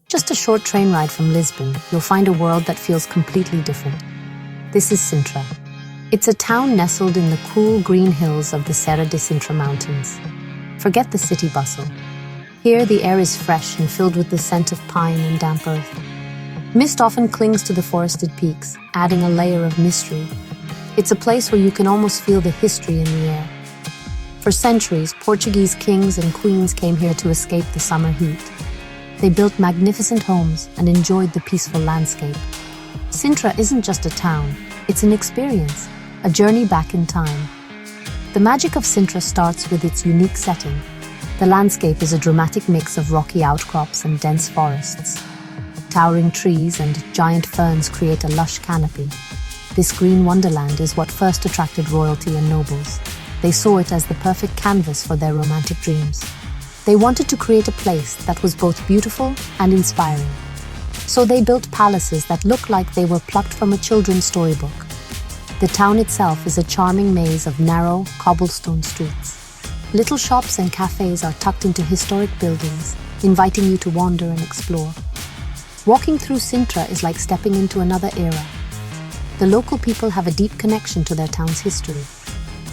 Just a short train ride from Lisbon, you'll find a world that feels completely different. This is Sintra. It's a town nestled in the cool green hills of the Serra de Sintra mountains. Forget the city bustle. Here, the air is fresh and filled with the scent of pine and damp earth. Mist often clings to the forested peaks, adding a layer of mystery. It's a place where you can almost feel the history in the air. For centuries, Portuguese kings and queens came here to escape the summer heat. They built magnificent homes and enjoyed the peaceful landscape. Sintra isn't just a town, it's an experience, a journey back in time. The magic of Sintra starts with its unique setting. The landscape is a dramatic mix of rocky outcrops and dense forests. Towering trees and giant ferns create a lush canopy. This green wonderland is what first attracted royalty and nobles. They saw it as the perfect canvas for their romantic dreams. They wanted to create a place that was both beautiful and inspiring. So they built palaces that looked like they were plucked from a children's storybook. The town itself is a charming maze of narrow, cobblestone streets. Little shops and cafes are tucked into historic buildings, inviting you to wander and explore. Walking through Sintra is like stepping into another era. The local people have a deep connection to their town's history.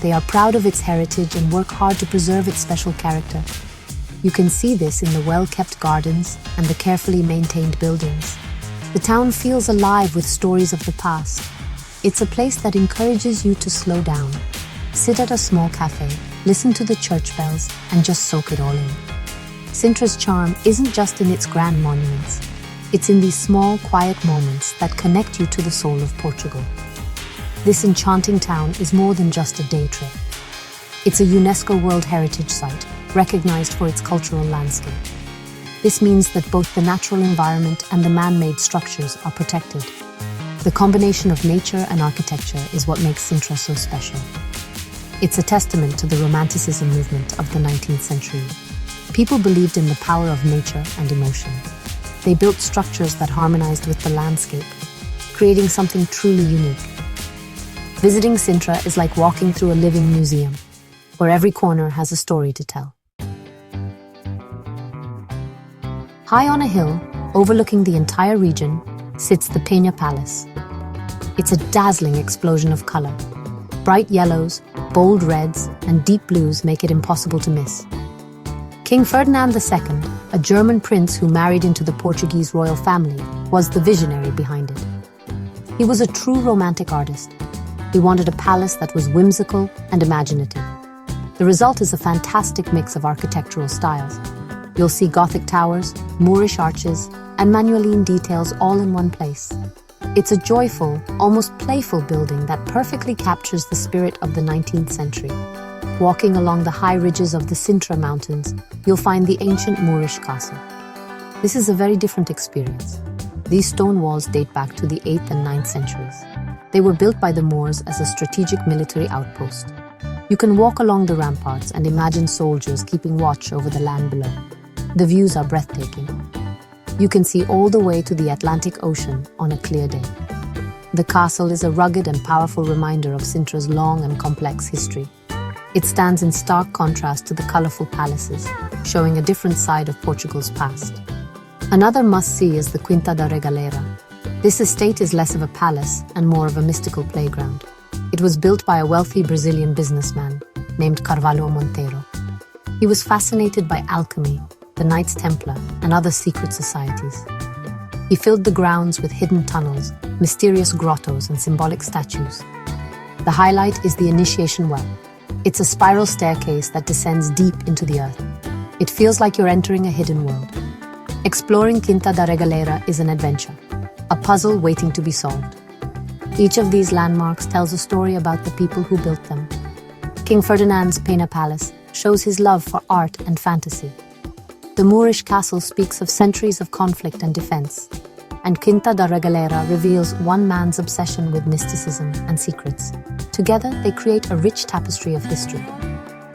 They are proud of its heritage and work hard to preserve its special character. You can see this in the well-kept gardens and the carefully maintained buildings. The town feels alive with stories of the past. It's a place that encourages you to slow down. Sit at a small cafe, listen to the church bells, and just soak it all in. Sintra's charm isn't just in its grand monuments. It's in these small, quiet moments that connect you to the soul of Portugal. This enchanting town is more than just a day trip. It's a UNESCO World Heritage Site, recognized for its cultural landscape. This means that both the natural environment and the man-made structures are protected. The combination of nature and architecture is what makes Sintra so special. It's a testament to the Romanticism movement of the 19th century. People believed in the power of nature and emotion. They built structures that harmonized with the landscape, creating something truly unique. Visiting Sintra is like walking through a living museum, where every corner has a story to tell. High on a hill, overlooking the entire region, sits the Pena Palace. It's a dazzling explosion of color. Bright yellows, bold reds, and deep blues make it impossible to miss. King Ferdinand II, a German prince who married into the Portuguese royal family, was the visionary behind it. He was a true romantic artist. He wanted a palace that was whimsical and imaginative. The result is a fantastic mix of architectural styles. You'll see Gothic towers, Moorish arches, and Manueline details all in one place. It's a joyful, almost playful building that perfectly captures the spirit of the 19th century. Walking along the high ridges of the Sintra Mountains, you'll find the ancient Moorish castle. This is a very different experience. These stone walls date back to the 8th and 9th centuries. They were built by the Moors as a strategic military outpost. You can walk along the ramparts and imagine soldiers keeping watch over the land below. The views are breathtaking. You can see all the way to the Atlantic Ocean on a clear day. The castle is a rugged and powerful reminder of Sintra's long and complex history. It stands in stark contrast to the colorful palaces, showing a different side of Portugal's past. Another must-see is the Quinta da Regaleira. This estate is less of a palace and more of a mystical playground. It was built by a wealthy Brazilian businessman named Carvalho Monteiro. He was fascinated by alchemy, the Knights Templar, and other secret societies. He filled the grounds with hidden tunnels, mysterious grottos, and symbolic statues. The highlight is the Initiation Well. It's a spiral staircase that descends deep into the earth. It feels like you're entering a hidden world. Exploring Quinta da Regaleira is an adventure, a puzzle waiting to be solved. Each of these landmarks tells a story about the people who built them. King Ferdinand's Pena Palace shows his love for art and fantasy. The Moorish castle speaks of centuries of conflict and defense, and Quinta da Regaleira reveals one man's obsession with mysticism and secrets. Together, they create a rich tapestry of history.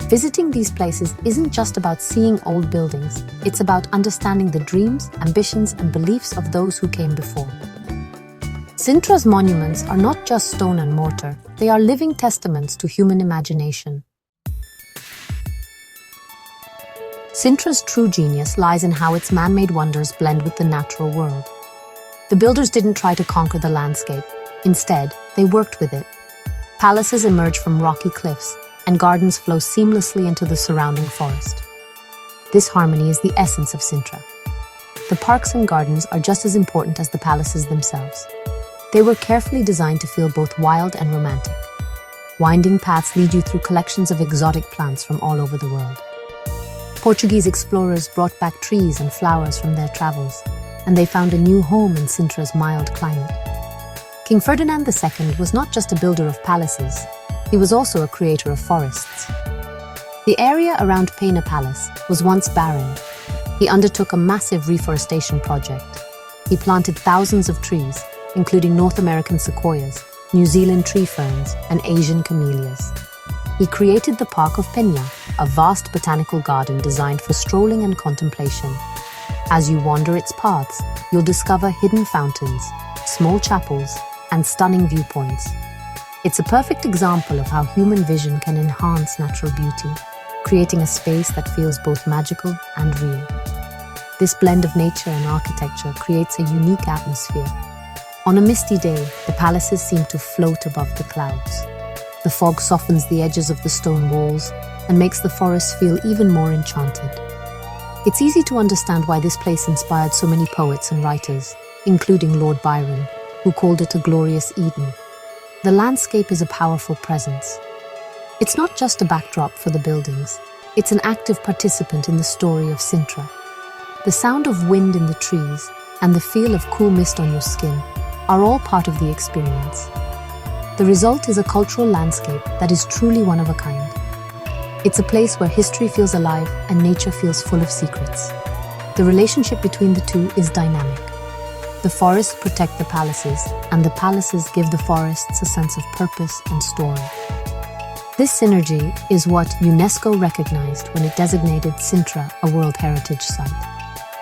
Visiting these places isn't just about seeing old buildings, it's about understanding the dreams, ambitions, and beliefs of those who came before. Sintra's monuments are not just stone and mortar, they are living testaments to human imagination. Sintra's true genius lies in how its man-made wonders blend with the natural world. The builders didn't try to conquer the landscape. Instead, they worked with it. Palaces emerge from rocky cliffs, and gardens flow seamlessly into the surrounding forest. This harmony is the essence of Sintra. The parks and gardens are just as important as the palaces themselves. They were carefully designed to feel both wild and romantic. Winding paths lead you through collections of exotic plants from all over the world. Portuguese explorers brought back trees and flowers from their travels, and they found a new home in Sintra's mild climate. King Ferdinand II was not just a builder of palaces, he was also a creator of forests. The area around Pena Palace was once barren. He undertook a massive reforestation project. He planted thousands of trees, including North American sequoias, New Zealand tree ferns, and Asian camellias. He created the Park of Pena, a vast botanical garden designed for strolling and contemplation. As you wander its paths, you'll discover hidden fountains, small chapels, and stunning viewpoints. It's a perfect example of how human vision can enhance natural beauty, creating a space that feels both magical and real. This blend of nature and architecture creates a unique atmosphere. On a misty day, the palaces seem to float above the clouds. The fog softens the edges of the stone walls and makes the forest feel even more enchanted. It's easy to understand why this place inspired so many poets and writers, including Lord Byron, who called it a glorious Eden. The landscape is a powerful presence. It's not just a backdrop for the buildings, it's an active participant in the story of Sintra. The sound of wind in the trees and the feel of cool mist on your skin are all part of the experience. The result is a cultural landscape that is truly one of a kind. It's a place where history feels alive and nature feels full of secrets. The relationship between the two is dynamic. The forests protect the palaces, and the palaces give the forests a sense of purpose and story. This synergy is what UNESCO recognized when it designated Sintra a World Heritage Site.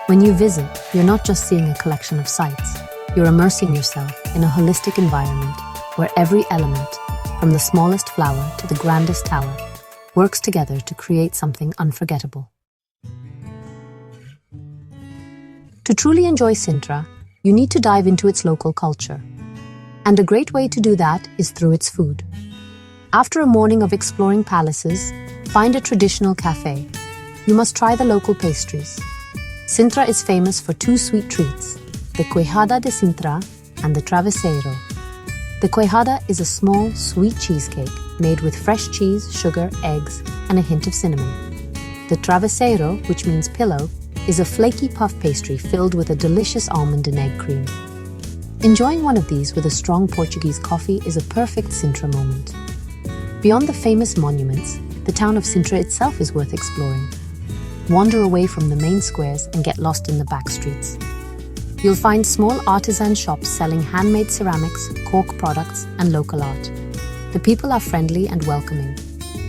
When you visit, you're not just seeing a collection of sites, you're immersing yourself in a holistic environment where every element, from the smallest flower to the grandest tower, works together to create something unforgettable. To truly enjoy Sintra, you need to dive into its local culture. And a great way to do that is through its food. After a morning of exploring palaces, find a traditional cafe. You must try the local pastries. Sintra is famous for two sweet treats, the queijada de Sintra and the travesseiro. The queijada is a small, sweet cheesecake made with fresh cheese, sugar, eggs, and a hint of cinnamon. The travesseiro, which means pillow, is a flaky puff pastry filled with a delicious almond and egg cream. Enjoying one of these with a strong Portuguese coffee is a perfect Sintra moment. Beyond the famous monuments, the town of Sintra itself is worth exploring. Wander away from the main squares and get lost in the back streets. You'll find small artisan shops selling handmade ceramics, cork products, and local art. The people are friendly and welcoming.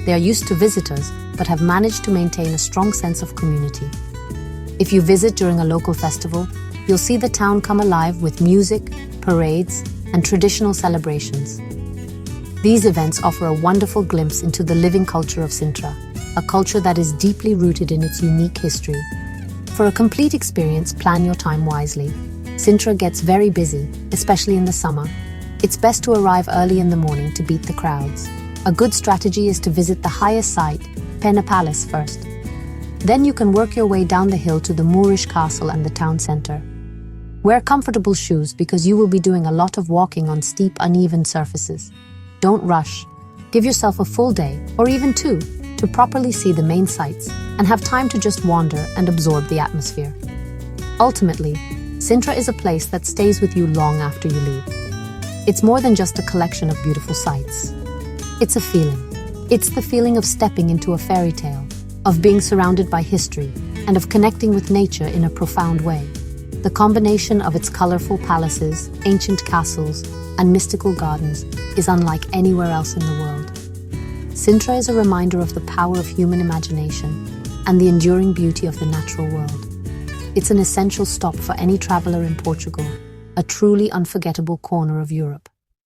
They are used to visitors, but have managed to maintain a strong sense of community. If you visit during a local festival, you'll see the town come alive with music, parades, and traditional celebrations. These events offer a wonderful glimpse into the living culture of Sintra, a culture that is deeply rooted in its unique history. For a complete experience, plan your time wisely. Sintra gets very busy, especially in the summer. It's best to arrive early in the morning to beat the crowds. A good strategy is to visit the highest site, Pena Palace, first. Then you can work your way down the hill to the Moorish castle and the town center. Wear comfortable shoes because you will be doing a lot of walking on steep, uneven surfaces. Don't rush. Give yourself a full day, or even two, to properly see the main sights and have time to just wander and absorb the atmosphere. Ultimately, Sintra is a place that stays with you long after you leave. It's more than just a collection of beautiful sights. It's a feeling. It's the feeling of stepping into a fairy tale, of being surrounded by history, and of connecting with nature in a profound way. The combination of its colorful palaces, ancient castles, and mystical gardens is unlike anywhere else in the world. Sintra is a reminder of the power of human imagination and the enduring beauty of the natural world. It's an essential stop for any traveler in Portugal, a truly unforgettable corner of Europe.